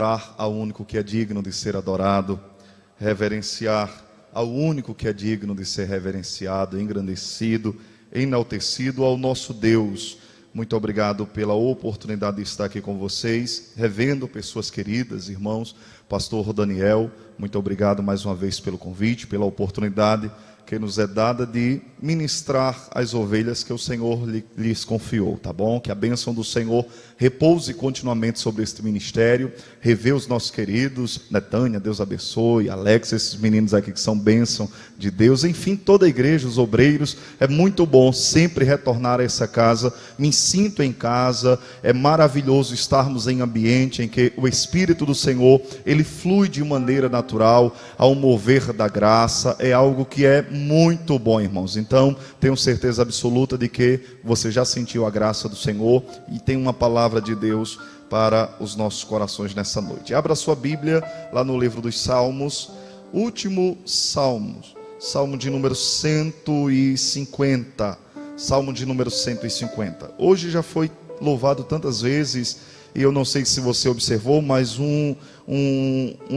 ao único que é digno de ser adorado, reverenciar ao único que é digno de ser reverenciado, engrandecido, enaltecido, ao nosso Deus. Muito obrigado pela oportunidade de estar aqui com vocês, revendo pessoas queridas, irmãos. Pastor Daniel, muito obrigado mais uma vez pelo convite, pela oportunidade que nos é dada de ministrar as ovelhas que o Senhor lhes confiou, tá bom? Que a bênção do Senhor repouse continuamente sobre este ministério. Rever os nossos queridos, Netânia, Deus abençoe, Alex, esses meninos aqui que são bênção de Deus, enfim, toda a igreja, os obreiros. É muito bom sempre retornar a essa casa, me sinto em casa. É maravilhoso estarmos em ambiente em que o Espírito do Senhor, ele flui de maneira natural, ao mover da graça. É algo que é muito bom, irmãos. Então, tenho certeza absoluta de que você já sentiu a graça do Senhor e tem uma palavra de Deus para os nossos corações nessa noite. Abra sua Bíblia lá no livro dos Salmos, último Salmo, Salmo de número 150. Salmo de número 150. Hoje já foi louvado tantas vezes, e eu não sei se você observou, mas um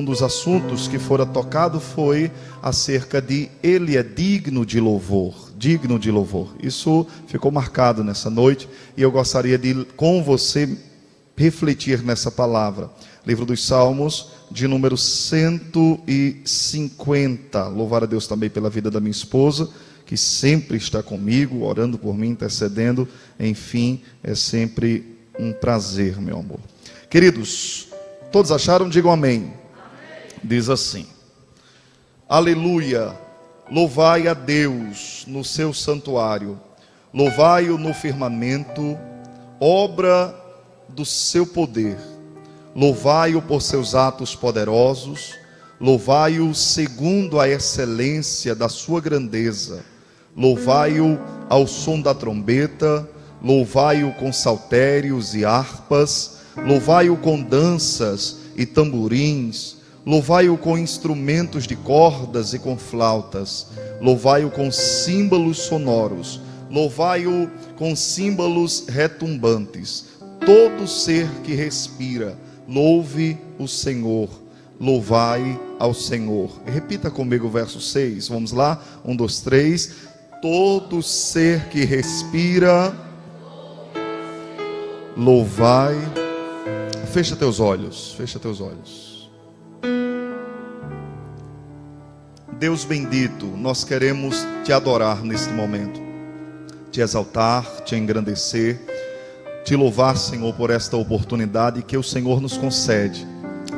dos assuntos que fora tocado foi acerca de ele é digno de louvor, digno de louvor. Isso ficou marcado nessa noite, e eu gostaria de, com você, refletir nessa palavra. Livro dos Salmos, de número 150. Louvar a Deus também pela vida da minha esposa, que sempre está comigo, orando por mim, intercedendo. Enfim, é sempre um prazer, meu amor. Queridos, todos acharam? Digam amém. Amém. Diz assim: aleluia, louvai a Deus no seu santuário, louvai-o no firmamento, obra do seu poder, louvai-o por seus atos poderosos, louvai-o segundo a excelência da sua grandeza, louvai-o ao som da trombeta, louvai-o com saltérios e harpas, louvai-o com danças e tamborins, louvai-o com instrumentos de cordas e com flautas, louvai-o com símbolos sonoros, louvai-o com símbolos retumbantes. Todo ser que respira, louve o Senhor, louvai ao Senhor. Repita comigo o verso 6, vamos lá, 1, 2, 3. Todo ser que respira, louvai. Fecha teus olhos, fecha teus olhos. Deus bendito, nós queremos te adorar neste momento, te exaltar, te engrandecer, te louvar, Senhor, por esta oportunidade que o Senhor nos concede.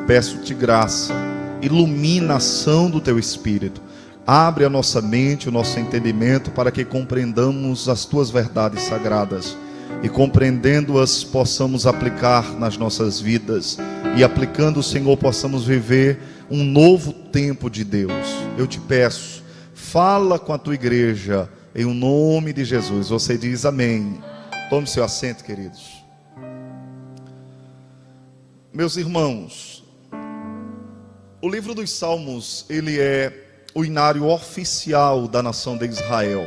Peço-te graça, iluminação do teu Espírito. Abre a nossa mente, o nosso entendimento, para que compreendamos as tuas verdades sagradas, e compreendendo-as possamos aplicar nas nossas vidas, e aplicando, Senhor, possamos viver um novo tempo de Deus. Eu te peço, fala com a tua igreja, em o nome de Jesus. Você diz amém. Tome seu assento, queridos. Meus irmãos, o livro dos Salmos, ele é o inário oficial da nação de Israel.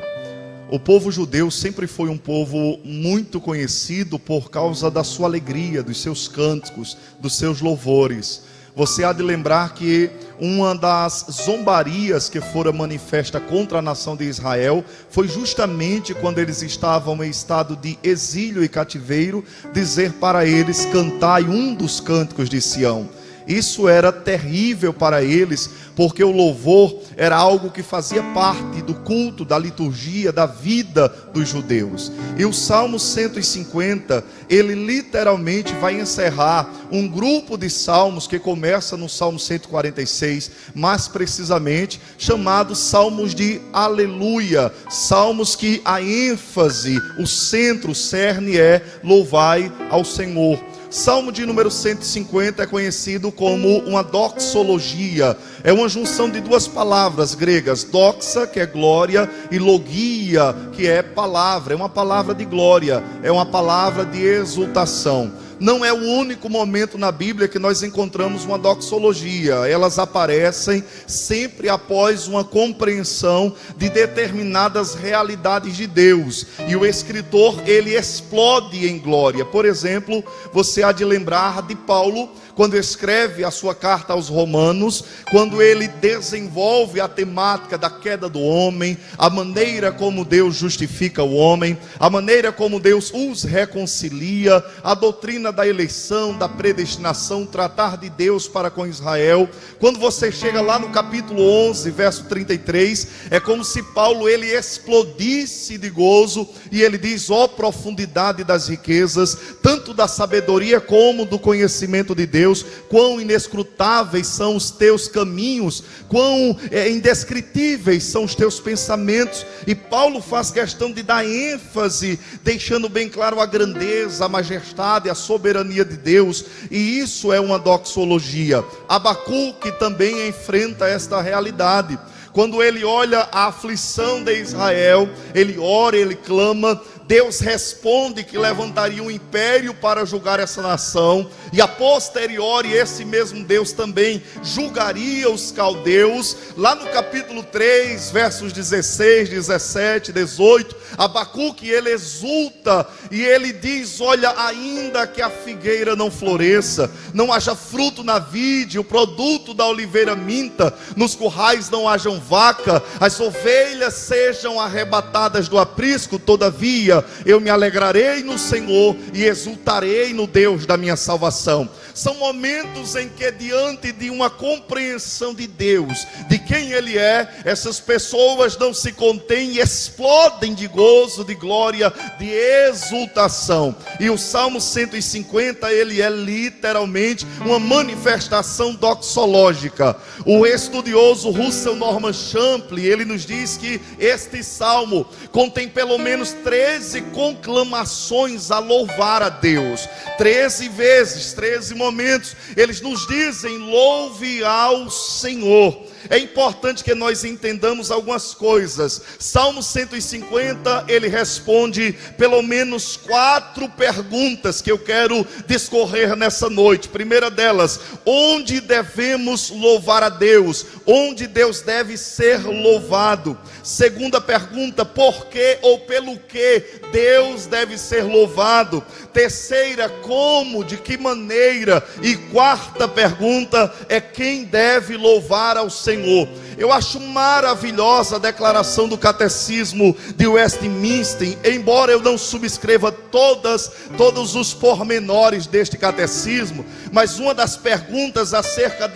O povo judeu sempre foi um povo muito conhecido por causa da sua alegria, dos seus cânticos, dos seus louvores. Você há de lembrar que uma das zombarias que fora manifesta contra a nação de Israel foi justamente quando eles estavam em estado de exílio e cativeiro, dizer para eles: cantai um dos cânticos de Sião. Isso era terrível para eles, porque o louvor era algo que fazia parte do culto, da liturgia, da vida dos judeus. E o Salmo 150, ele literalmente vai encerrar um grupo de salmos que começa no Salmo 146, mais precisamente chamados Salmos de Aleluia. Salmos que a ênfase, o centro, o cerne é louvai ao Senhor. Salmo de número 150 é conhecido como uma doxologia. É uma junção de duas palavras gregas: doxa, que é glória, e logia, que é palavra. É uma palavra de glória, é uma palavra de exultação. Não é o único momento na Bíblia que nós encontramos uma doxologia. Elas aparecem sempre após uma compreensão de determinadas realidades de Deus, e o escritor, ele explode em glória. Por exemplo, você há de lembrar de Paulo, quando escreve a sua carta aos Romanos, quando ele desenvolve a temática da queda do homem, a maneira como Deus justifica o homem, a maneira como Deus os reconcilia, a doutrina da eleição, da predestinação, tratar de Deus para com Israel. Quando você chega lá no capítulo 11, verso 33, é como se Paulo ele explodisse de gozo, e ele diz: ó profundidade das riquezas, tanto da sabedoria como do conhecimento de Deus, quão inescrutáveis são os teus caminhos, quão indescritíveis são os teus pensamentos. E Paulo faz questão de dar ênfase, deixando bem claro a grandeza, a majestade, a soberania de Deus, e isso é uma doxologia. Abacuque também enfrenta esta realidade. Quando ele olha a aflição de Israel, ele ora, ele clama, Deus responde que levantaria um império para julgar essa nação, e a posteriori esse mesmo Deus também julgaria os caldeus. Lá no capítulo 3, versos 16, 17, 18, Abacuque ele exulta e ele diz: olha, ainda que a figueira não floresça, não haja fruto na vide, o produto da oliveira minta, nos currais não hajam vaca, as ovelhas sejam arrebatadas do aprisco, todavia eu me alegrarei no Senhor e exultarei no Deus da minha salvação. São momentos em que, diante de uma compreensão de Deus, de quem Ele é, essas pessoas não se contêm e explodem de gozo, de glória, de exultação. E o Salmo 150, ele é literalmente uma manifestação doxológica. O estudioso Russell Norman Champlin, ele nos diz que este salmo contém pelo menos 13 conclamações a louvar a Deus. 13 vezes, 13 momentos, eles nos dizem: louve ao Senhor. É importante que nós entendamos algumas coisas. Salmo 150, ele responde pelo menos 4 perguntas que eu quero discorrer nessa noite. Primeira delas: onde devemos louvar a Deus? Onde Deus deve ser louvado? Segunda pergunta: por que ou pelo que Deus deve ser louvado? Terceira: como, de que maneira? E quarta pergunta é: quem deve louvar ao Senhor? Eu acho maravilhosa a declaração do Catecismo de Westminster, embora eu não subscreva todos os pormenores deste catecismo, mas uma das perguntas acerca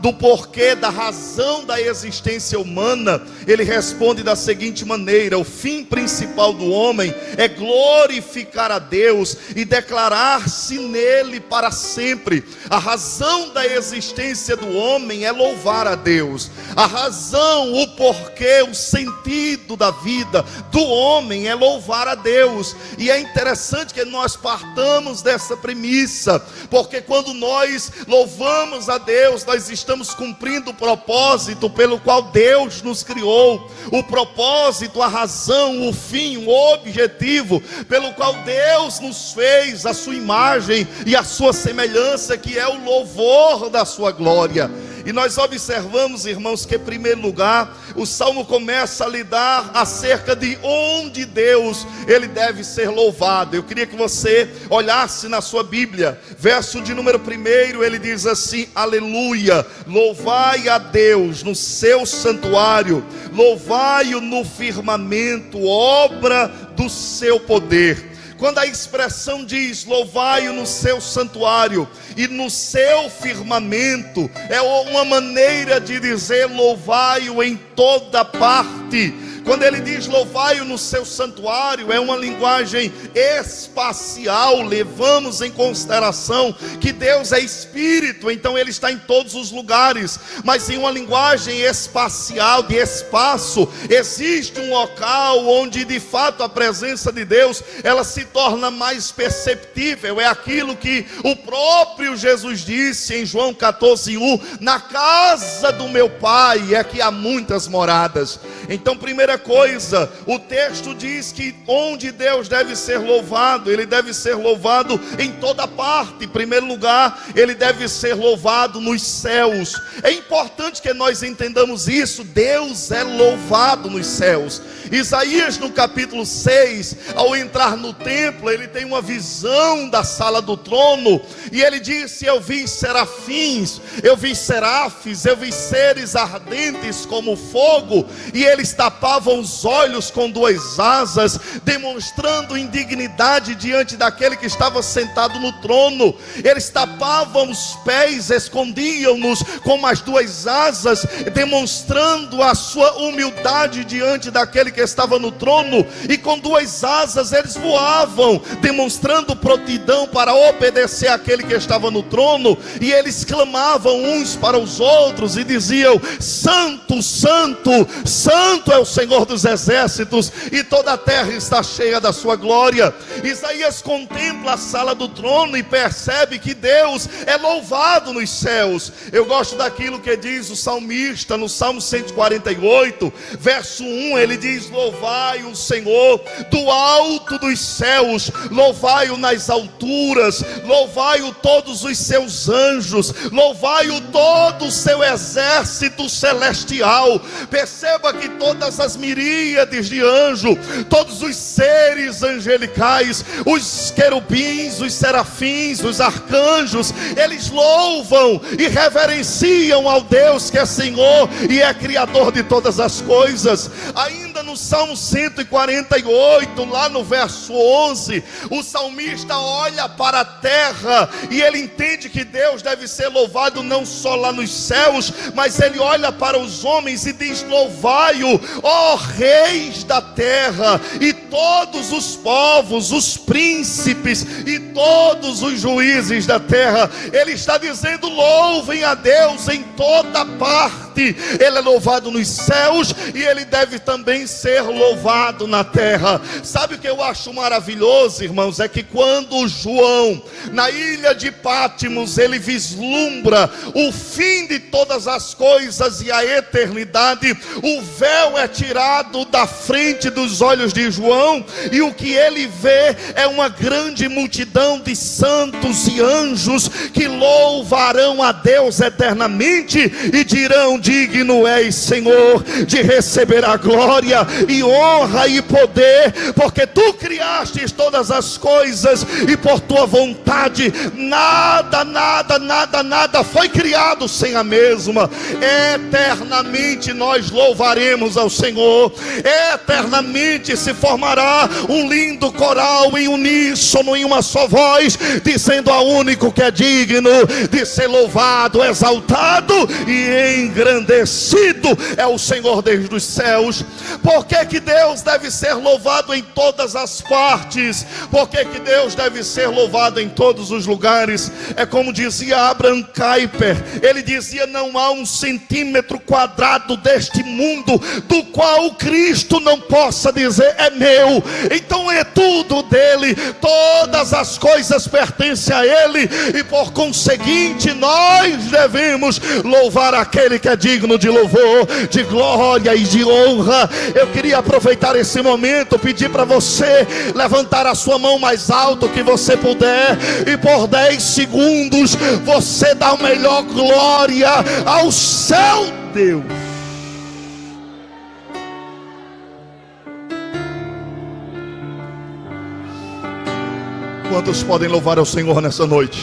do porquê, da razão da existência humana, ele responde da seguinte maneira: o fim principal do homem é glorificar a Deus e declarar-se nele para sempre. A razão da existência do homem é louvar a Deus. A razão, o porquê, o sentido da vida do homem é louvar a Deus. E é interessante que nós partamos dessa premissa, porque quando nós louvamos a Deus, nós estamos cumprindo o propósito pelo qual Deus nos criou, o propósito, a razão, o fim, o objetivo pelo qual Deus nos fez a sua imagem e a sua semelhança, que é o louvor da sua glória. E nós observamos, irmãos, que em primeiro lugar o Salmo começa a lidar acerca de onde Deus ele deve ser louvado. Eu queria que você olhasse na sua Bíblia, verso de número 1, ele diz assim: aleluia, louvai a Deus no seu santuário, louvai-o no firmamento, obra do seu poder. Quando a expressão diz louvai-o no seu santuário e no seu firmamento, é uma maneira de dizer louvai-o em toda parte. Quando ele diz louvai-o no seu santuário, é uma linguagem espacial. Levamos em consideração que Deus é espírito, então ele está em todos os lugares. Mas em uma linguagem espacial, de espaço, existe um local onde de fato a presença de Deus ela se torna mais perceptível. É aquilo que o próprio Jesus disse em João 14:1: na casa do meu Pai é que há muitas moradas. Então, primeira Primeira coisa, o texto diz que onde Deus deve ser louvado, Ele deve ser louvado em toda parte. Em primeiro lugar, Ele deve ser louvado nos céus. É importante que nós entendamos isso. Deus é louvado nos céus. Isaías, no capítulo 6, ao entrar no templo, ele tem uma visão da sala do trono, e ele disse: eu vi serafins, eu vi serafes, eu vi seres ardentes como fogo, e eles tapavam os olhos com duas asas, demonstrando indignidade diante daquele que estava sentado no trono. Eles tapavam os pés, escondiam-nos com as duas asas, demonstrando a sua humildade diante daquele que estava no trono, e com duas asas eles voavam, demonstrando prontidão para obedecer àquele que estava no trono. E eles clamavam uns para os outros e diziam: Santo, Santo, Santo é o Senhor dos exércitos, e toda a terra está cheia da sua glória. Isaías contempla a sala do trono e percebe que Deus é louvado nos céus. Eu gosto daquilo que diz o salmista no Salmo 148, verso 1, ele diz: louvai o Senhor do alto dos céus, louvai-o nas alturas, louvai-o todos os seus anjos, louvai-o todo o seu exército celestial. Perceba que todas as miríades de anjos, todos os seres angelicais, os querubins, os serafins, os arcanjos, eles louvam e reverenciam ao Deus que é Senhor e é Criador de todas as coisas. Ainda no Salmo 148, lá no verso 11, o salmista olha para a terra e ele entende que Deus deve ser louvado não só lá nos céus, mas ele olha para os homens e diz: louvai-o, ó reis da terra, e todos os povos, os príncipes e todos os juízes da terra. Ele está dizendo: louvem a Deus em toda parte. Ele é louvado nos céus e ele deve também ser louvado na terra. Sabe o que eu acho maravilhoso, irmãos? É que quando João, na ilha de Pátimos, ele vislumbra o fim de todas as coisas e a eternidade, o véu é tirado da frente dos olhos de João, e o que ele vê é uma grande multidão de santos e anjos que louvarão a Deus eternamente e dirão: digno és, Senhor, de receber a glória e honra e poder, porque tu criastes todas as coisas e por tua vontade nada foi criado sem a mesma. Eternamente nós louvaremos ao Senhor, eternamente se formará um lindo coral em uníssono, em uma só voz, dizendo ao único que é digno de ser louvado, exaltado e engrandecido é o Senhor desde os céus. Por que Deus deve ser louvado em todas as partes? Por que Deus deve ser louvado em todos os lugares? É como dizia Abraham Kuyper, ele dizia: não há um centímetro quadrado deste mundo do qual Cristo não possa dizer é meu. Então é tudo dele, todas as coisas pertencem a ele, e por conseguinte nós devemos louvar aquele que é digno de louvor, de glória e de honra. Eu queria aproveitar esse momento, pedir para você levantar a sua mão mais alto que você puder, e por 10 segundos você dá a melhor glória ao seu Deus. Quantos podem louvar ao Senhor nessa noite?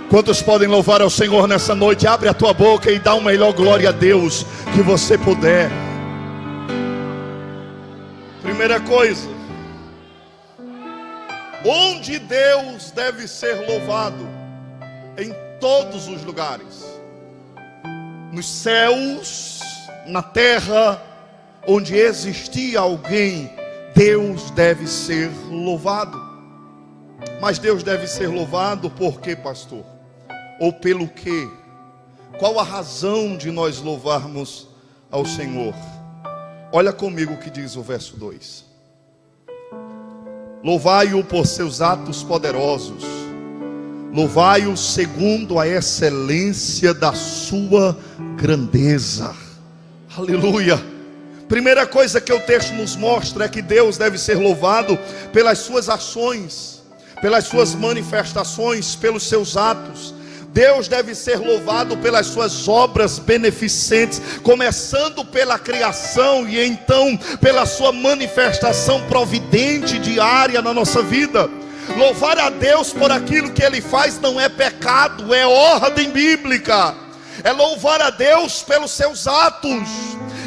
Quantos podem louvar ao Senhor nessa noite? Abre a tua boca e dá uma melhor glória a Deus que você puder. Primeira coisa, onde Deus deve ser louvado? Em todos os lugares, nos céus, na terra, onde existia alguém, Deus deve ser louvado. Mas Deus deve ser louvado por quê, pastor? Ou pelo quê? Qual a razão de nós louvarmos ao Senhor? Olha comigo o que diz o verso 2: louvai-o por seus atos poderosos, louvai-o segundo a excelência da sua grandeza. Aleluia! Primeira coisa que o texto nos mostra é que Deus deve ser louvado pelas suas ações, pelas suas manifestações, pelos seus atos. Deus deve ser louvado pelas suas obras beneficentes, começando pela criação e então pela sua manifestação providente diária na nossa vida. Louvar a Deus por aquilo que Ele faz não é pecado, é ordem bíblica. É louvar a Deus pelos seus atos,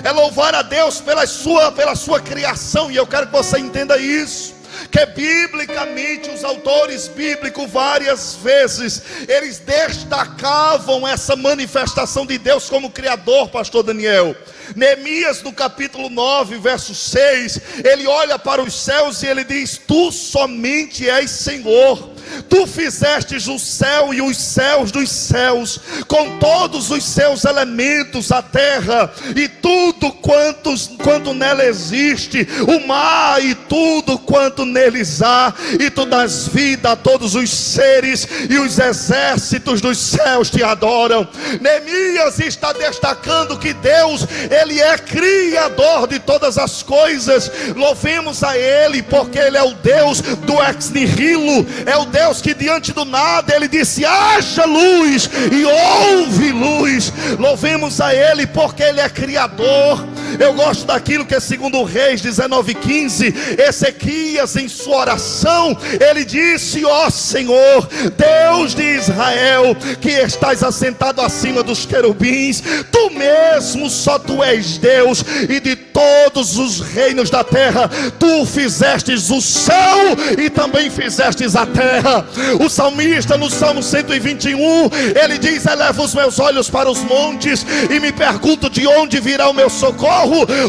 é louvar a Deus pela sua criação. E eu quero que você entenda isso, que biblicamente os autores bíblicos várias vezes eles destacavam essa manifestação de Deus como Criador, pastor Daniel. Neemias no capítulo 9 verso 6, ele olha para os céus e ele diz: tu somente és Senhor, tu fizestes o céu e os céus dos céus, com todos os seus elementos, a terra e tudo quanto nela existe, o mar e tudo quanto neles há, e tu dás vida a todos os seres, e os exércitos dos céus te adoram. Neemias está destacando que Deus, Ele é criador de todas as coisas. Louvemos a Ele, porque Ele é o Deus do ex nihilo, é o Deus que diante do nada Ele disse: haja luz, e houve luz. Louvemos a Ele porque Ele é criador. Eu gosto daquilo que é segundo Reis 19:15, Ezequias em sua oração, ele disse: ó Senhor, Deus de Israel, que estás assentado acima dos querubins, tu mesmo, só tu és Deus, e de todos os reinos da terra, tu fizestes o céu e também fizestes a terra. O salmista no Salmo 121, ele diz: eleva os meus olhos para os montes e me pergunto de onde virá o meu socorro.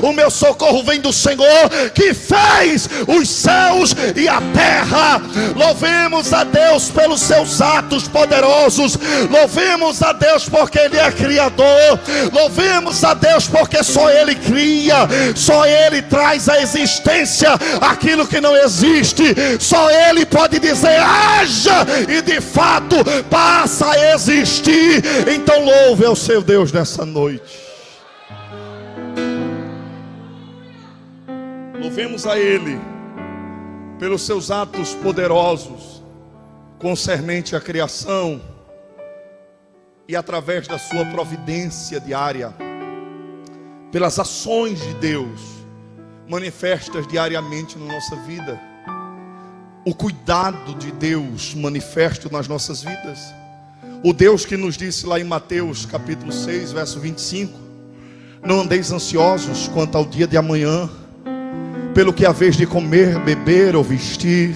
O meu socorro vem do Senhor, que fez os céus e a terra. Louvemos a Deus pelos seus atos poderosos. Louvemos a Deus porque Ele é criador. Louvemos a Deus porque só Ele cria, só Ele traz à existência aquilo que não existe. Só Ele pode dizer: haja, e de fato passa a existir. Então louve ao seu Deus nessa noite. Louvemos a Ele pelos seus atos poderosos concernente à criação e através da sua providência diária, pelas ações de Deus manifestas diariamente na nossa vida, o cuidado de Deus manifesto nas nossas vidas. O Deus que nos disse lá em Mateus capítulo 6 verso 25: não andeis ansiosos quanto ao dia de amanhã, pelo que haveis de comer, beber ou vestir.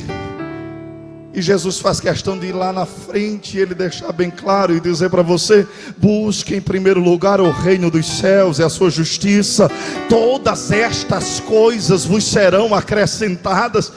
E Jesus faz questão de ir lá na frente e Ele deixar bem claro e dizer para você: busque em primeiro lugar o reino dos céus e a sua justiça, todas estas coisas vos serão acrescentadas.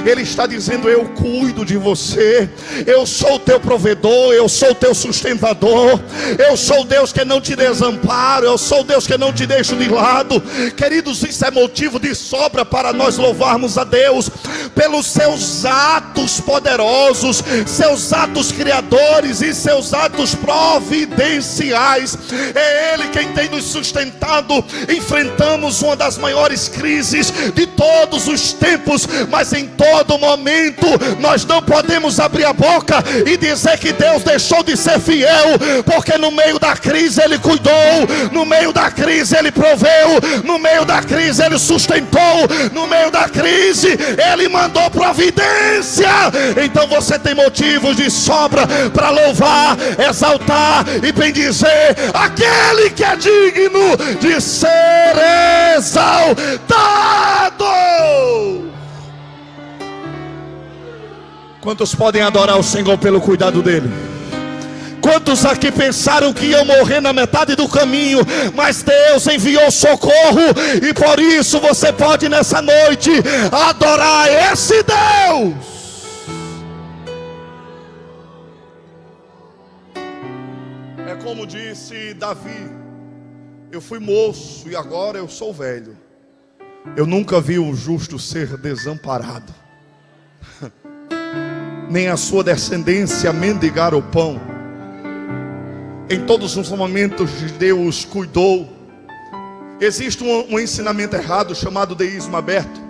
Ele está dizendo: eu cuido de você, eu sou o teu provedor, eu sou o teu sustentador, eu sou o Deus que não te desamparo, eu sou o Deus que não te deixo de lado. Queridos, isso é motivo de sobra para nós louvarmos a Deus pelos seus atos poderosos, seus atos criadores e seus atos providenciais. É Ele quem tem nos sustentado. Enfrentamos uma das maiores crises de todos os tempos, mas em todo momento nós não podemos abrir a boca e dizer que Deus deixou de ser fiel, porque no meio da crise Ele cuidou, no meio da crise Ele proveu, no meio da crise Ele sustentou, no meio da crise Ele mandou providência. Então você tem motivos de sobra para louvar, exaltar e bendizer aquele que é digno de ser exaltado. Quantos podem adorar o Senhor pelo cuidado dele? Quantos aqui pensaram que iam morrer na metade do caminho, mas Deus enviou socorro, e por isso você pode nessa noite adorar esse Deus. É como disse Davi: eu fui moço e agora eu sou velho, eu nunca vi o justo ser desamparado, nem a sua descendência mendigar o pão. Em todos os momentos Deus cuidou. Existe um ensinamento errado chamado deísmo aberto,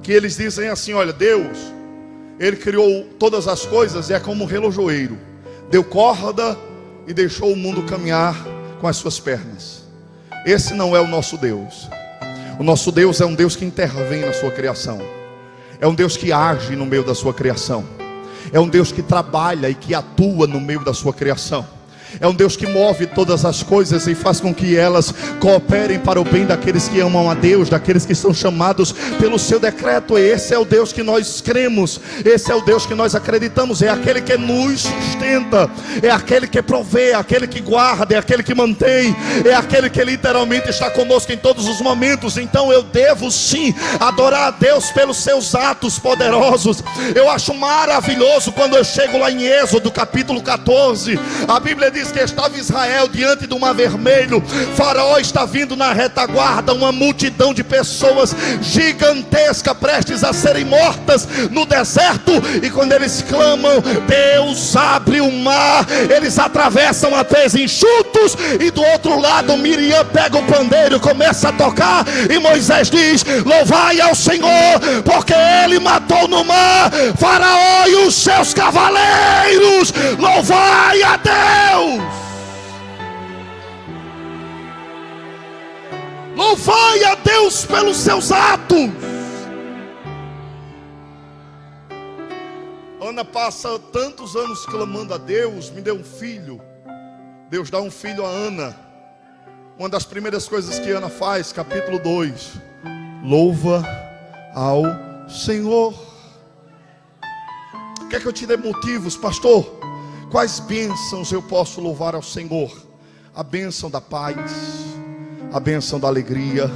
que eles dizem assim: olha, Deus, Ele criou todas as coisas e é como um relojoeiro, deu corda e deixou o mundo caminhar com as suas pernas. Esse não é o nosso Deus. O nosso Deus é um Deus que intervém na sua criação, é um Deus que age no meio da sua criação, é um Deus que trabalha e que atua no meio da sua criação. É um Deus que move todas as coisas e faz com que elas cooperem para o bem daqueles que amam a Deus, daqueles que são chamados pelo seu decreto. Esse é o Deus que nós cremos, esse é o Deus que nós acreditamos. É aquele que nos sustenta, é aquele que provê, é aquele que guarda, é aquele que mantém, é aquele que literalmente está conosco em todos os momentos. Então eu devo sim adorar a Deus pelos seus atos poderosos. Eu acho maravilhoso quando eu chego lá em Êxodo capítulo 14, a Bíblia diz que estava Israel diante do mar vermelho, Faraó está vindo na retaguarda, uma multidão de pessoas gigantesca prestes a serem mortas no deserto, e quando eles clamam, Deus abre o mar, eles atravessam até enxutos, e do outro lado Miriam pega o pandeiro, começa a tocar, e Moisés diz: louvai ao Senhor, porque Ele matou no mar Faraó e os seus cavaleiros, louvai a Deus. Louvai a Deus pelos seus atos. Ana passa tantos anos clamando a Deus, me deu um filho. Deus dá um filho a Ana. Uma das primeiras coisas que Ana faz, capítulo 2, louva ao Senhor. Quer que eu te dê motivos, pastor? Quais bênçãos eu posso louvar ao Senhor? A bênção da paz, a bênção da alegria,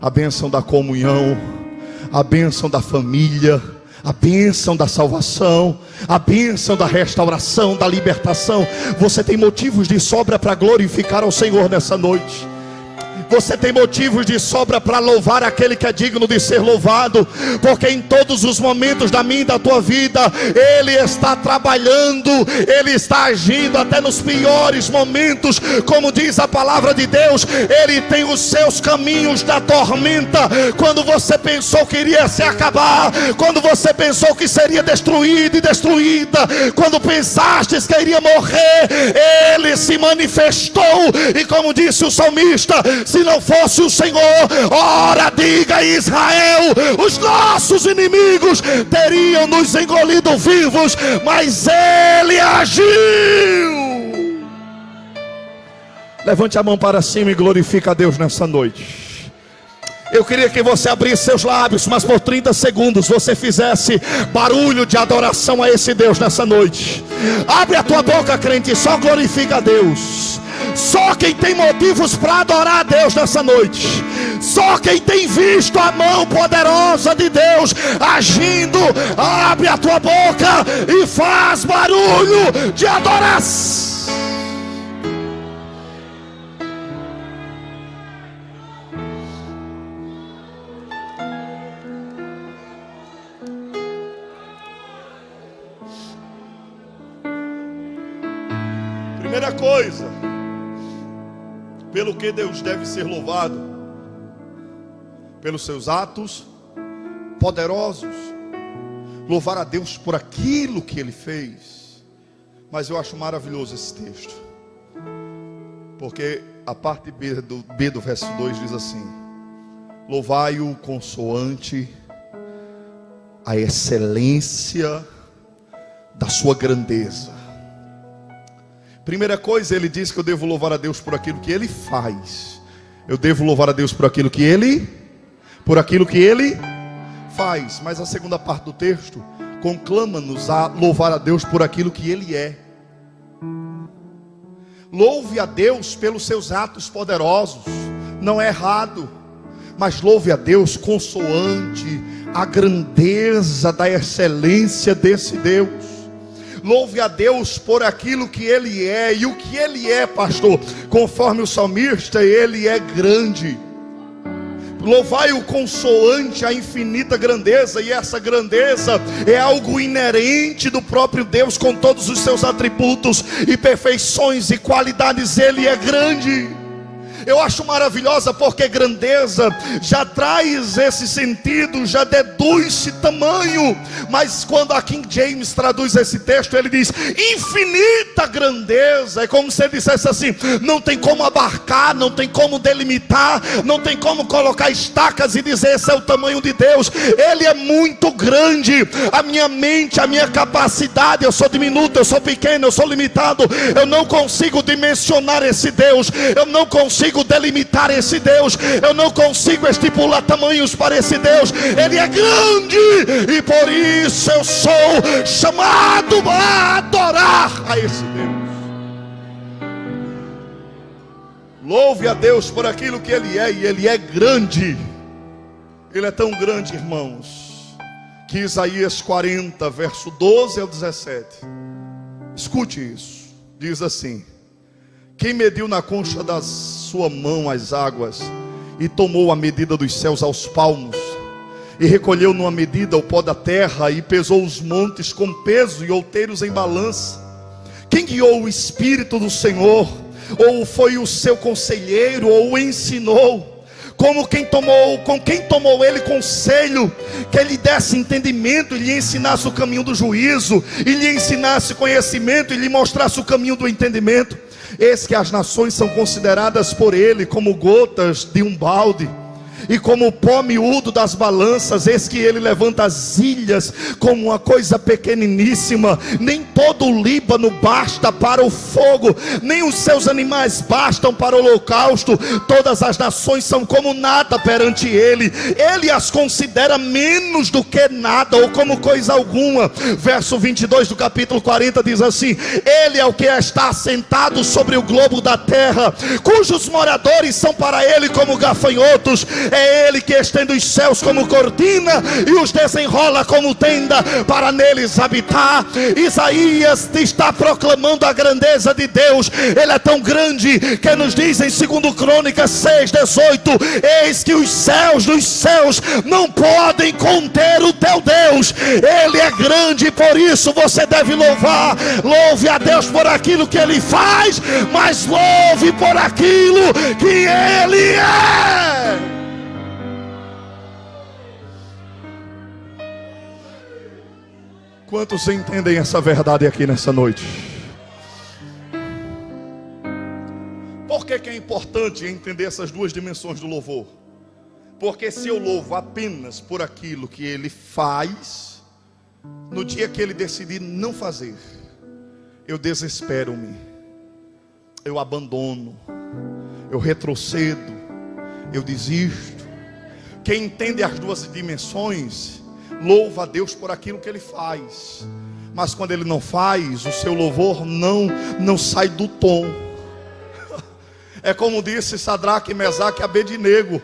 a bênção da comunhão, a bênção da família, a bênção da salvação, a bênção da restauração, da libertação. Você tem motivos de sobra para glorificar ao Senhor nessa noite. Você tem motivos de sobra para louvar aquele que é digno de ser louvado, porque em todos os momentos da minha e da tua vida Ele está trabalhando, Ele está agindo, até nos piores momentos. Como diz a palavra de Deus, Ele tem os seus caminhos da tormenta. Quando você pensou que iria se acabar, quando você pensou que seria destruído e destruída, quando pensastes que iria morrer, Ele se manifestou. E como disse o salmista, se não fosse o Senhor, ora diga Israel, os nossos inimigos teriam nos engolido vivos, mas Ele agiu. Levante a mão para cima e glorifica a Deus nessa noite. Eu queria que você abrisse seus lábios, mas por 30 segundos você fizesse barulho de adoração a esse Deus nessa noite. Abre a tua boca, crente, e só glorifica a Deus. Só quem tem motivos para adorar a Deus nessa noite, só quem tem visto a mão poderosa de Deus agindo, abre a tua boca e faz barulho de adoração. Primeira coisa pelo que Deus deve ser louvado: pelos seus atos poderosos. Louvar a Deus por aquilo que Ele fez. Mas eu acho maravilhoso esse texto, porque a parte B do verso 2 diz assim: louvai-o consoante a excelência da sua grandeza. Primeira coisa, ele diz que eu devo louvar a Deus por aquilo que Ele faz. Eu devo louvar a Deus por aquilo que Ele faz. Mas a segunda parte do texto conclama-nos a louvar a Deus por aquilo que Ele é. Louve a Deus pelos seus atos poderosos, não é errado, mas louve a Deus consoante a grandeza da excelência desse Deus. Louve a Deus por aquilo que Ele é. E o que Ele é, pastor? Conforme o salmista, Ele é grande. Louvai-o consoante a infinita grandeza. E essa grandeza é algo inerente do próprio Deus, com todos os seus atributos e perfeições e qualidades. Ele é grande. Eu acho maravilhosa porque grandeza já traz esse sentido, já deduz-se tamanho. Mas quando a King James traduz esse texto, ele diz infinita grandeza. É como se ele dissesse assim: não tem como abarcar, não tem como delimitar, não tem como colocar estacas e dizer esse é o tamanho de Deus. Ele é muito grande. A minha mente, a minha capacidade, eu sou diminuto, eu sou pequeno, eu sou limitado, eu não consigo dimensionar esse Deus, eu não consigo delimitar esse Deus, eu não consigo estipular tamanhos para esse Deus. Ele é grande e por isso eu sou chamado a adorar a esse Deus. Louve a Deus por aquilo que Ele é, e Ele é grande. Ele é tão grande, irmãos, que Isaías 40, verso 12 ao 17, escute isso, diz assim: quem mediu na concha da sua mão as águas, e tomou a medida dos céus aos palmos, e recolheu numa medida o pó da terra, e pesou os montes com peso e outeiros em balança? Quem guiou o Espírito do Senhor? Ou foi o seu conselheiro, ou o ensinou? Com quem tomou ele conselho, que ele desse entendimento, e lhe ensinasse o caminho do juízo, e lhe ensinasse conhecimento, e lhe mostrasse o caminho do entendimento? Eis que as nações são consideradas por ele como gotas de um balde, e como o pó miúdo das balanças. Eis que ele levanta as ilhas como uma coisa pequeniníssima. Nem todo o Líbano basta para o fogo, nem os seus animais bastam para o holocausto. Todas as nações são como nada perante ele. Ele as considera menos do que nada, ou como coisa alguma. Verso 22 do capítulo 40 diz assim: ele é o que está assentado sobre o globo da terra, cujos moradores são para ele como gafanhotos. É ele que estende os céus como cortina, e os desenrola como tenda para neles habitar. Isaías está proclamando a grandeza de Deus. Ele é tão grande que nos diz em 2 Crônicas 6:18: eis que os céus dos céus não podem conter o teu Deus. Ele é grande, e por isso você deve louvar. Louve a Deus por aquilo que Ele faz, mas louve por aquilo que Ele é. Quantos entendem essa verdade aqui nessa noite? Por que é importante entender essas duas dimensões do louvor? Porque se eu louvo apenas por aquilo que Ele faz, no dia que Ele decidir não fazer, eu desespero-me, eu abandono, eu retrocedo, eu desisto. Quem entende as duas dimensões louva a Deus por aquilo que Ele faz, mas quando Ele não faz, o seu louvor não sai do tom. É como disse Sadraque, Mesaque e Abednego.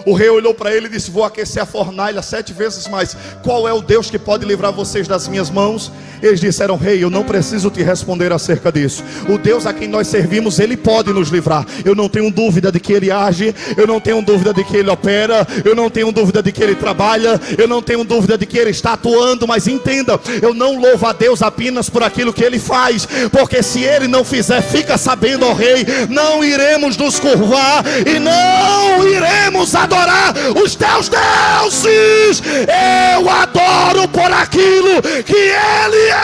O rei olhou para ele e disse: vou aquecer a fornalha 7 vezes mais. Qual é o Deus que pode livrar vocês das minhas mãos? Eles disseram: rei, eu não preciso te responder acerca disso. O Deus a quem nós servimos, Ele pode nos livrar. Eu não tenho dúvida de que Ele age, eu não tenho dúvida de que Ele opera, eu não tenho dúvida de que Ele trabalha, eu não tenho dúvida de que Ele está atuando. Mas entenda, eu não louvo a Deus apenas por aquilo que Ele faz, porque se Ele não fizer, fica sabendo, ó rei, não iremos nos curvar e não iremos adorar os teus deuses. Eu adoro por aquilo que Ele é.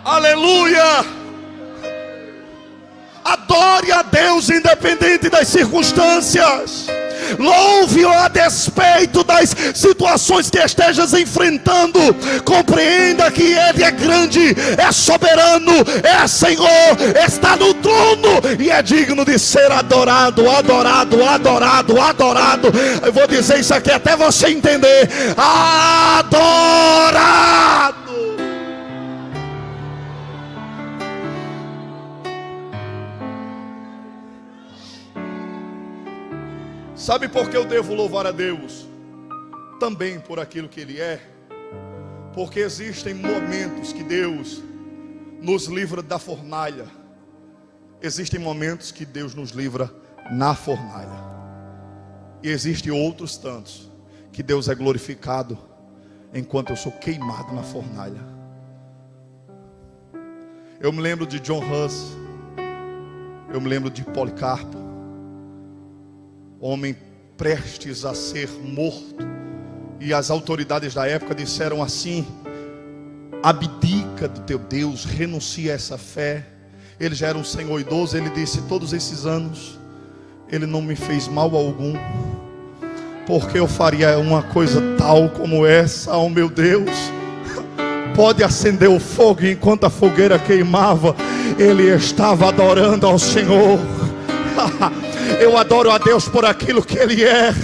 Aleluia. Adore a Deus independente das circunstâncias. Louve-o a despeito das situações que estejas enfrentando. Compreenda que Ele é grande, é soberano, é Senhor, está no trono e é digno de ser adorado, adorado, adorado, adorado. Eu vou dizer isso aqui até você entender: adorado. Sabe por que eu devo louvar a Deus? Também por aquilo que Ele é. Porque existem momentos que Deus nos livra da fornalha. Existem momentos que Deus nos livra na fornalha. E existem outros tantos que Deus é glorificado enquanto eu sou queimado na fornalha. Eu me lembro de John Hus, eu me lembro de Policarpo, homem prestes a ser morto, e as autoridades da época disseram assim: abdica do teu Deus, renuncia a essa fé. Ele já era um senhor idoso. Ele disse: todos esses anos ele não me fez mal algum, porque eu faria uma coisa tal como essa? Oh meu Deus, pode acender o fogo. E enquanto a fogueira queimava, ele estava adorando ao Senhor. Eu adoro a Deus por aquilo que Ele é,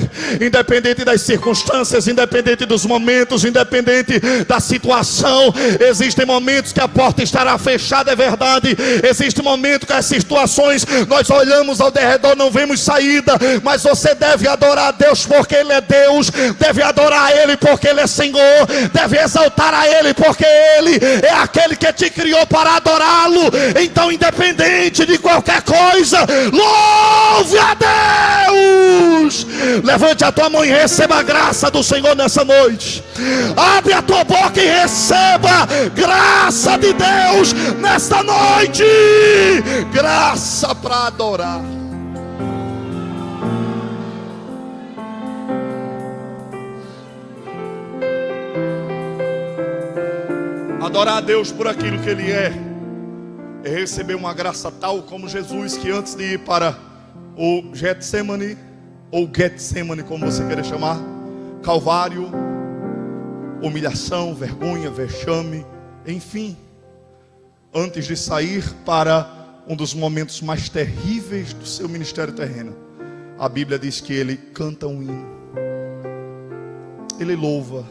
independente das circunstâncias, independente dos momentos, independente da situação. Existem momentos que a porta estará fechada, é verdade. Existem momentos que as situações, nós olhamos ao derredor, não vemos saída. Mas você deve adorar a Deus porque Ele é Deus, deve adorar a Ele porque Ele é Senhor, deve exaltar a Ele porque Ele é aquele que te criou para adorá-lo. Então, independente de qualquer coisa, louve a Deus. Levante a tua mão e receba a graça do Senhor nessa noite. Abre a tua boca e receba graça de Deus nesta noite. Graça para adorar. Adorar a Deus por aquilo que Ele é receber uma graça tal como Jesus, que antes de ir para o Getsemane, ou Getsemane, como você queira chamar, Calvário, humilhação, vergonha, vexame, enfim, antes de sair para um dos momentos mais terríveis do seu ministério terreno, a Bíblia diz que ele canta um hino, ele louva.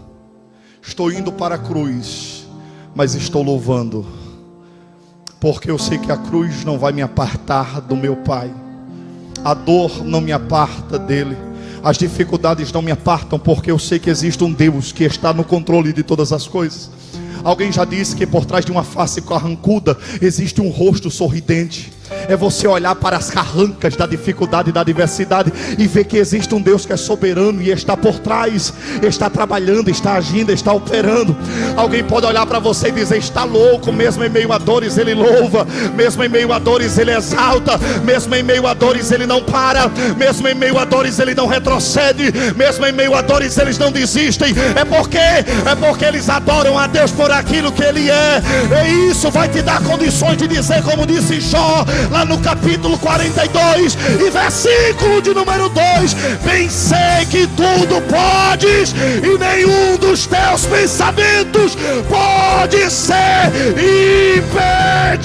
Estou indo para a cruz, mas estou louvando, porque eu sei que a cruz não vai me apartar do meu Pai. A dor não me aparta dele. As dificuldades não me apartam, porque eu sei que existe um Deus que está no controle de todas as coisas. Alguém já disse que por trás de uma face carrancuda existe um rosto sorridente. É você olhar para as carrancas da dificuldade e da adversidade e ver que existe um Deus que é soberano e está por trás, está trabalhando, está agindo, está operando. Alguém pode olhar para você e dizer: está louco. Mesmo em meio a dores Ele louva, mesmo em meio a dores Ele exalta, mesmo em meio a dores Ele não para, mesmo em meio a dores Ele não retrocede, mesmo em meio a dores eles não desistem. É porque eles adoram a Deus por aquilo que Ele é. E isso vai te dar condições de dizer, como disse Jó lá no capítulo 42 e versículo de número 2: bem sei que tudo podes e nenhum dos teus pensamentos pode ser impedido.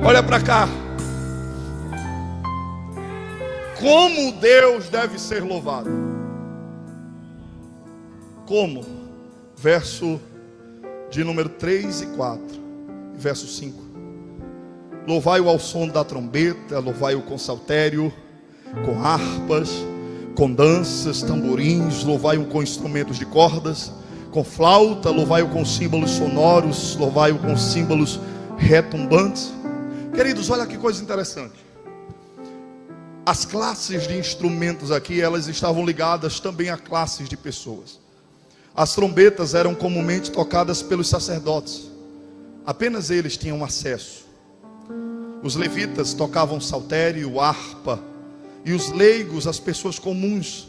Olha para cá. Como Deus deve ser louvado. Como? Verso de número 3 e 4. Verso 5. Louvai-o ao som da trombeta, louvai-o com saltério, com harpas, com danças, tamborins, louvai-o com instrumentos de cordas, com flauta, louvai-o com símbolos sonoros, louvai-o com símbolos retumbantes. Queridos, olha que coisa interessante. As classes de instrumentos aqui, elas estavam ligadas também a classes de pessoas. As trombetas eram comumente tocadas pelos sacerdotes. Apenas eles tinham acesso. Os levitas tocavam saltério, harpa. E os leigos, as pessoas comuns,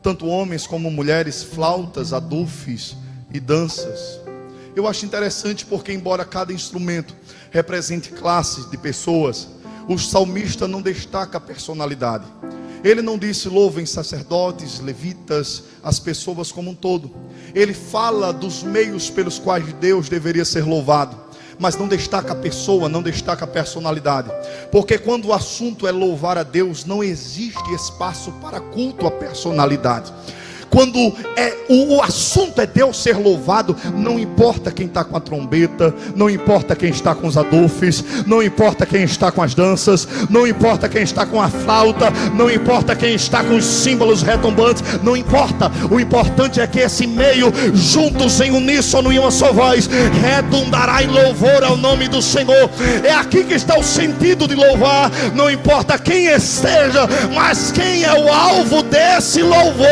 tanto homens como mulheres, flautas, adufes e danças. Eu acho interessante porque, embora cada instrumento represente classes de pessoas, o salmista não destaca a personalidade. Ele não disse louvem sacerdotes, levitas, as pessoas como um todo. Ele fala dos meios pelos quais Deus deveria ser louvado, mas não destaca a pessoa, não destaca a personalidade. Porque quando o assunto é louvar a Deus, não existe espaço para culto à personalidade. quando o assunto é Deus ser louvado, não importa quem está com a trombeta, não importa quem está com os adufes, não importa quem está com as danças, não importa quem está com a flauta, não importa quem está com os símbolos retumbantes, não importa. O importante é que esse meio, juntos em uníssono e uma só voz, redundará em louvor ao nome do Senhor. É aqui que está o sentido de louvar. Não importa quem esteja, mas quem é o alvo desse louvor.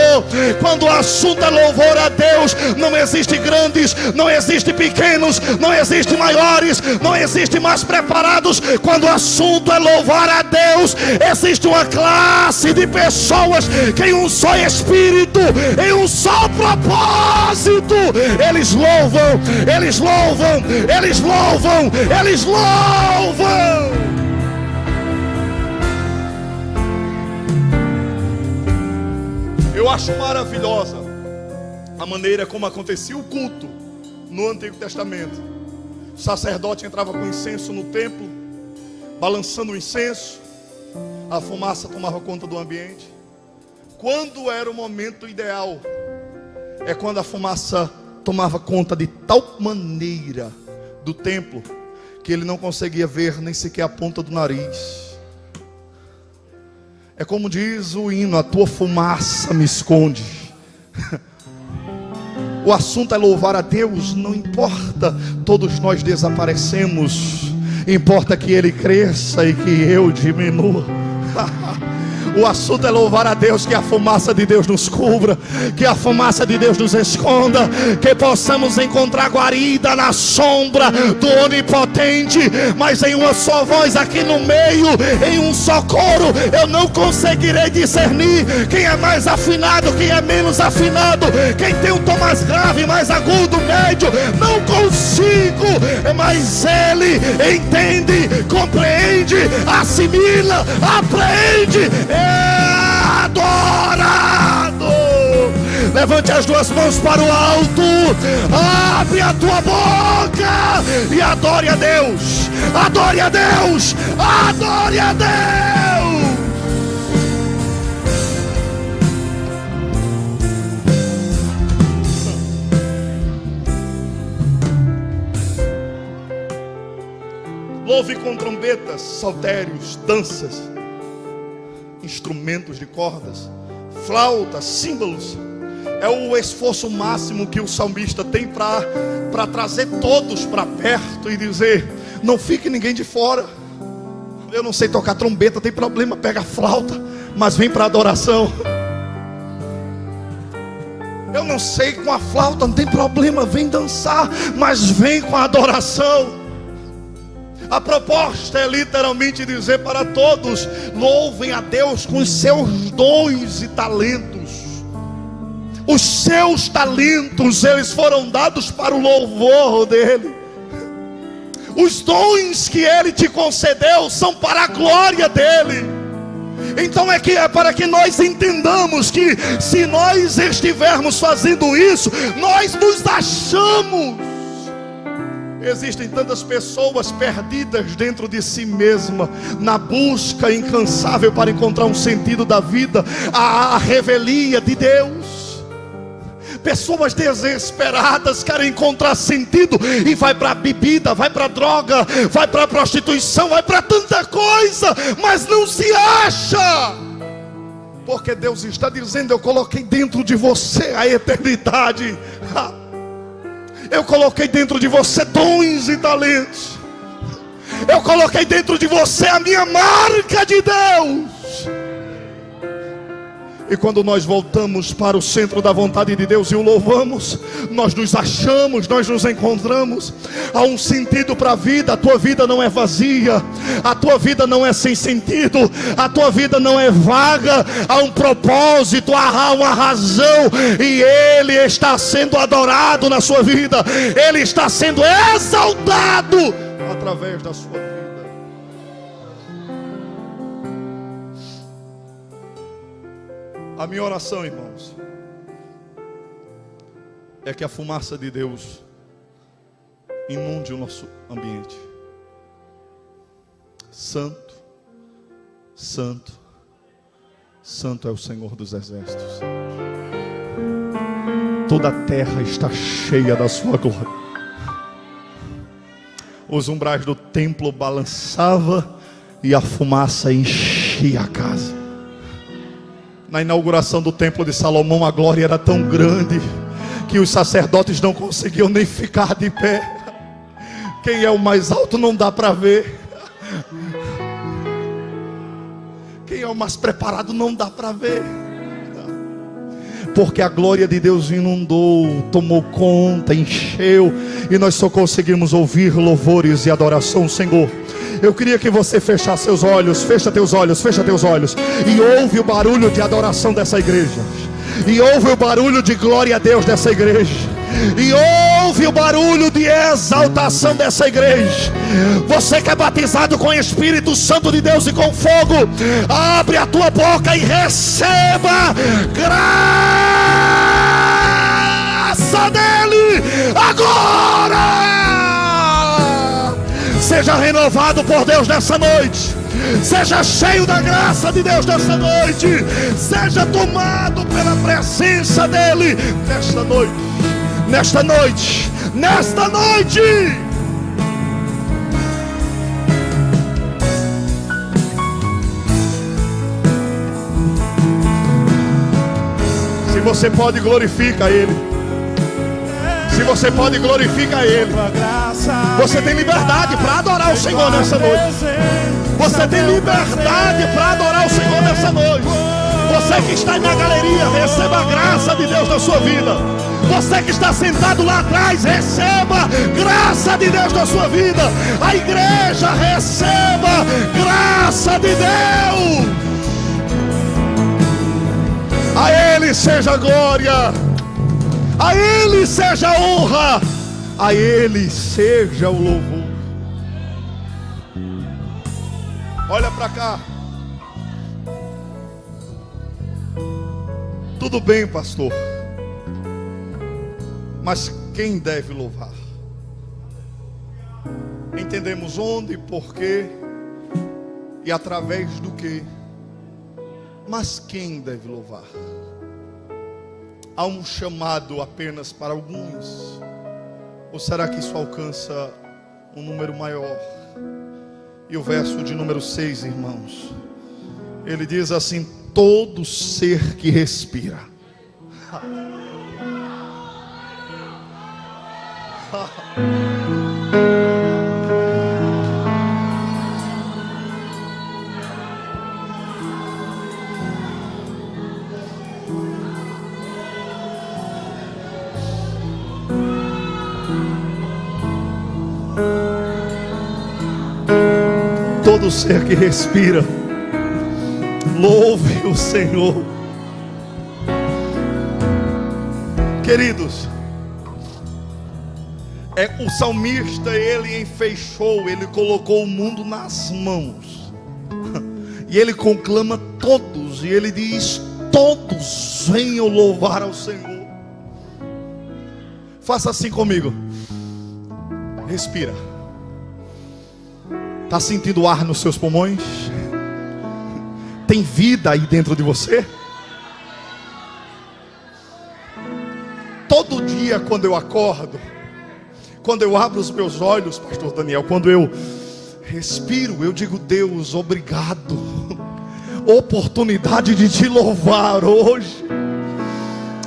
Quando o assunto é louvor a Deus, não existe grandes, não existe pequenos, não existe maiores, não existe mais preparados. Quando o assunto é louvar a Deus, existe uma classe de pessoas que em um só espírito, em um só propósito, eles louvam, eles louvam, eles louvam, eles louvam. Eu acho maravilhosa a maneira como acontecia o culto no Antigo Testamento. O sacerdote entrava com incenso no templo, balançando o incenso, a fumaça tomava conta do ambiente. Quando era o momento ideal, é quando a fumaça tomava conta de tal maneira do templo, que ele não conseguia ver nem sequer a ponta do nariz. É como diz o hino: a tua fumaça me esconde. O assunto é louvar a Deus. Não importa, todos nós desaparecemos, importa que Ele cresça e que eu diminua. O assunto é louvar a Deus, que a fumaça de Deus nos cubra, que a fumaça de Deus nos esconda, que possamos encontrar guarida na sombra do Onipotente, mas em uma só voz aqui no meio, em um só coro. Eu não conseguirei discernir quem é mais afinado, quem é menos afinado, quem tem um tom mais grave, mais agudo, médio. Não consigo, mas Ele entende, compreende, assimila, apreende. Adorado. Levante as duas mãos para o alto, abre a tua boca e adore a Deus, adore a Deus, adore a Deus. Louve com trombetas, saltérios, danças, instrumentos de cordas, flautas, símbolos. É o esforço máximo que o salmista tem para trazer todos para perto e dizer: não fique ninguém de fora. Eu não sei tocar trombeta, tem problema, pega a flauta, mas vem para a adoração. Eu não sei com a flauta, não tem problema, vem dançar, mas vem com a adoração. A proposta é literalmente dizer para todos: louvem a Deus com os seus dons e talentos. Os seus talentos, eles foram dados para o louvor dele. Os dons que ele te concedeu são para a glória dele. Então é para que nós entendamos que se nós estivermos fazendo isso, nós nos achamos. Existem tantas pessoas perdidas dentro de si mesma, na busca incansável para encontrar um sentido da vida, a revelia de Deus. Pessoas desesperadas querem encontrar sentido e vai para a bebida, vai para a droga, vai para a prostituição, vai para tanta coisa, mas não se acha. Porque Deus está dizendo: eu coloquei dentro de você a eternidade. Eu coloquei dentro de você dons e talentos. Eu coloquei dentro de você a minha marca de Deus. E quando nós voltamos para o centro da vontade de Deus e o louvamos, nós nos achamos, nós nos encontramos. Há um sentido para a vida. A tua vida não é vazia, a tua vida não é sem sentido, a tua vida não é vaga. Há um propósito, há uma razão, e Ele está sendo adorado na sua vida. Ele está sendo exaltado através da sua vida. A minha oração, irmãos, é que a fumaça de Deus inunde o nosso ambiente. Santo, santo, santo é o Senhor dos exércitos. toda a terra está cheia da sua glória. Os umbrais do templo balançavam e a fumaça enchia a casa. Na inauguração do templo de Salomão, a glória era tão grande que os sacerdotes não conseguiam nem ficar de pé. Quem é o mais alto não dá para ver. Quem é o mais preparado não dá para ver. Porque a glória de Deus inundou, tomou conta, encheu, e nós só conseguimos ouvir louvores e adoração. Senhor, eu queria que você fechasse seus olhos. Fecha teus olhos, fecha teus olhos, e ouve o barulho de adoração dessa igreja, e ouve o barulho de glória a Deus dessa igreja, e ouve o barulho de exaltação dessa igreja. Você que é batizado com o Espírito Santo de Deus e com fogo, abre a tua boca e receba graça dele agora. Seja renovado por Deus nessa noite. Seja cheio da graça de Deus nessa noite. Seja tomado pela presença dele nesta noite. Nesta noite, nesta noite. Se você pode, glorifica ele. Se você pode, glorifica ele. Você tem liberdade para adorar o Senhor nessa noite. Você tem liberdade para adorar o Senhor nessa noite. Você que está na galeria, receba a graça de Deus na sua vida. Você que está sentado lá atrás, receba graça de Deus na sua vida. A igreja, receba graça de Deus. A Ele seja a glória, a Ele seja a honra, a Ele seja o louvor. Olha para cá. Tudo bem, pastor, mas quem deve louvar? Entendemos onde, porquê e através do que. Mas quem deve louvar? Há um chamado apenas para alguns? Ou será que isso alcança um número maior? E o verso de número 6, irmãos, ele diz assim: todo ser que respira. Todo ser que respira, louve o Senhor. Queridos, o salmista, ele enfeixou, ele colocou o mundo nas mãos, e ele conclama todos, e ele diz: todos venham louvar ao Senhor. Faça assim comigo. Respira. Está sentindo ar nos seus pulmões? Tem vida aí dentro de você? Todo dia quando eu acordo, quando eu abro os meus olhos, pastor Daniel, quando eu respiro, eu digo: Deus, obrigado. Oportunidade de te louvar hoje.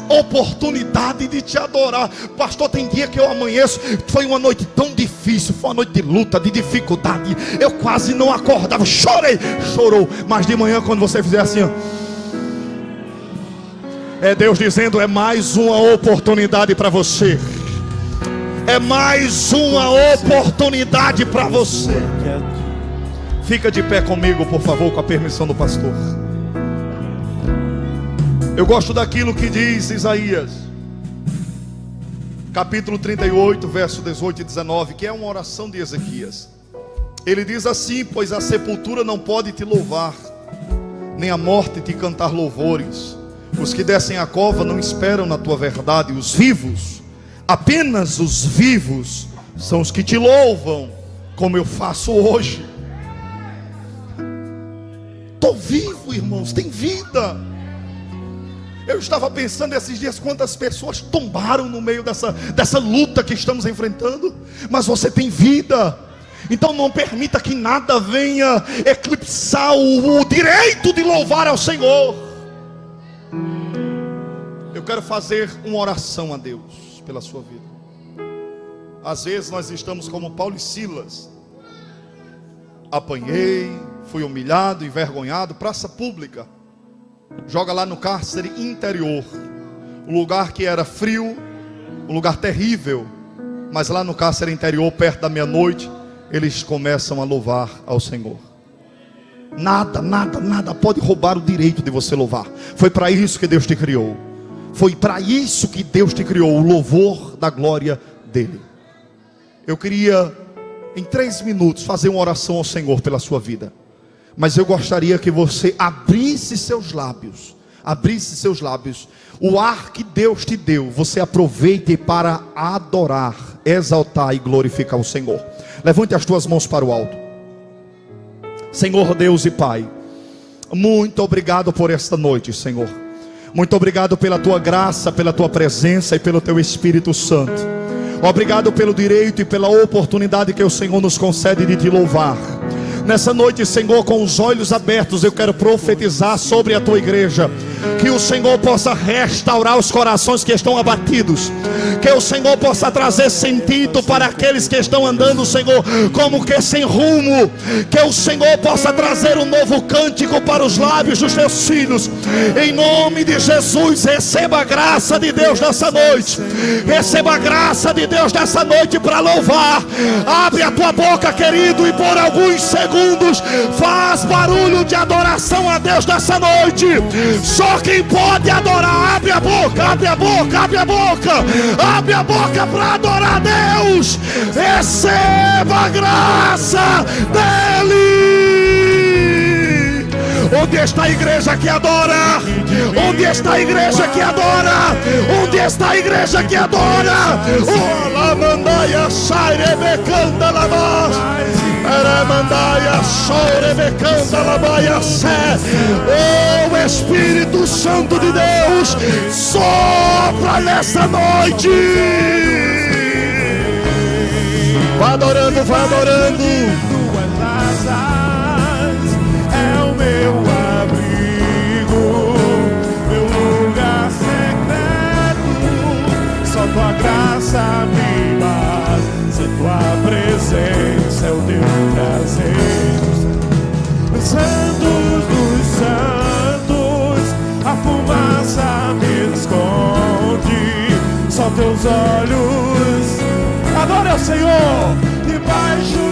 Oportunidade de te adorar. Pastor, tem dia que eu amanheço, foi uma noite tão difícil, foi uma noite de luta, de dificuldade, eu quase não acordava, chorei, chorou, mas de manhã quando você fizer assim, ó, é Deus dizendo: é mais uma oportunidade para você. É mais uma oportunidade para você. Fica de pé comigo, por favor, com a permissão do pastor. Eu gosto daquilo que diz Isaías, capítulo 38, verso 18 e 19, que é uma oração de Ezequias. Ele diz assim: pois a sepultura não pode te louvar, nem a morte te cantar louvores. Os que descem a cova não esperam na tua verdade. Os vivos, apenas os vivos, são os que te louvam, como eu faço hoje. Estou vivo, irmãos, tem vida. Eu estava pensando esses dias quantas pessoas tombaram no meio dessa luta que estamos enfrentando. Mas você tem vida. Então não permita que nada venha eclipsar o direito de louvar ao Senhor. Eu quero fazer uma oração a Deus pela sua vida. Às vezes nós estamos como Paulo e Silas. Apanhei, fui humilhado, envergonhado, praça pública. Joga lá no cárcere interior, o lugar que era frio, um lugar terrível. Mas lá no cárcere interior, perto da meia-noite, eles começam a louvar ao Senhor. Nada pode roubar o direito de você louvar. Foi para isso que Deus te criou. Foi para isso que Deus te criou, o louvor da glória dele. Eu queria, em 3 minutos, fazer uma oração ao Senhor pela sua vida. Mas eu gostaria que você abrisse seus lábios. Abrisse seus lábios. O ar que Deus te deu, você aproveite para adorar, exaltar e glorificar o Senhor. Levante as tuas mãos para o alto. Senhor Deus e Pai, muito obrigado por esta noite, Senhor. Muito obrigado pela tua graça, pela tua presença e pelo teu Espírito Santo. Obrigado pelo direito e pela oportunidade que o Senhor nos concede de te louvar. Nessa noite, Senhor, com os olhos abertos, eu quero profetizar sobre a tua igreja. Que o Senhor possa restaurar os corações que estão abatidos. Que o Senhor possa trazer sentido para aqueles que estão andando, Senhor, como que sem rumo. Que o Senhor possa trazer um novo cântico para os lábios dos teus filhos. Em nome de Jesus, receba a graça de Deus nessa noite. Receba a graça de Deus nessa noite para louvar. Abre a tua boca, querido, e por alguns segundos faz barulho de adoração a Deus nessa noite. Só quem pode adorar, abre a boca, abre a boca, abre a boca, abre a boca para adorar a Deus. Receba a graça dele. Onde está a igreja que adora? Onde está a igreja que adora? Onde está a igreja que adora? Oh, la mandaia sai rebecanda la voz. Oh, Espírito Santo de Deus, sopra nessa noite. Vai adorando, vai adorando. Tuas asas é o meu abrigo, meu lugar secreto. Só tua graça me basta, tua presença é o teu prazer. Os santos dos santos, a fumaça me esconde. Só teus olhos, adore ao Senhor, debaixo